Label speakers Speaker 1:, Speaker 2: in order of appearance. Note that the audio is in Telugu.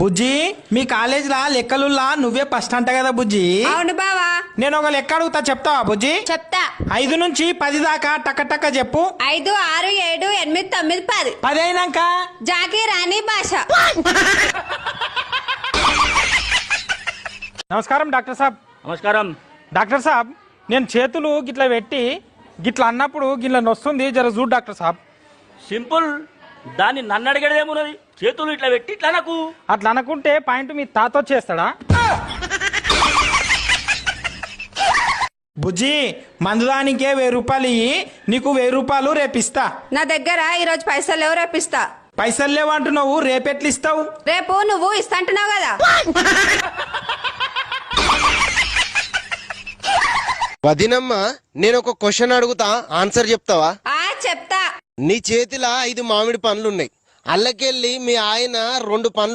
Speaker 1: బుజ్జి మీ కాలేజీలా లెక్కలుల్లా నువ్వే ఫస్ట్ అంట కదా బుజ్జి.
Speaker 2: అవును బావా.
Speaker 1: నేను ఒక లెక్క అడుగుతా, చెప్తావా బుజ్జి?
Speaker 2: చెప్తా.
Speaker 1: 5 నుంచి 10 దాకా టక్క టక్క చెప్పు.
Speaker 2: 5, 6, 7, 8, 9, 10.
Speaker 1: 10 అయినాక
Speaker 2: జాకీ రాణి భాష.
Speaker 1: నమస్కారం డాక్టర్ సాబ్.
Speaker 3: నమస్కారం.
Speaker 1: డాక్టర్ సాబ్, నేను చేతులు గిట్ల పెట్టి గిట్ల అన్నప్పుడు గిట్ల నొస్తుంది, జర చూడు డాక్టర్ సాబ్.
Speaker 3: సింపుల్. దాన్ని నన్ను అడిగేదేమున్నది? చేతులు ఇట్లా పెట్టి ఇట్లా నాకు
Speaker 1: అట్లా అనుకుంటే పాయింట్ మీ తాత వచ్చేస్తాడా? బుజ్జి, మందుదానికే 1000 రూపాయలు ఇయ్యి, నీకు 1000 రూపాయలు రేపిస్తా.
Speaker 2: నా దగ్గర ఈరోజు పైసలు లేవు, రేపిస్తా.
Speaker 1: పైసలు లేవంటున్నావు, రేపెట్లు ఇస్తావు?
Speaker 2: రేపు నువ్వు ఇస్తాంటున్నావు కదా.
Speaker 4: వదినమ్మ, నేను ఒక క్వశ్చన్ అడుగుతా, ఆన్సర్ చెప్తావా?
Speaker 2: చెప్తా.
Speaker 4: నీ చేతిలో 5 మామిడి పండ్లున్నాయి, అల్లకెళ్ళి మీ ఆయన 2 పండ్లు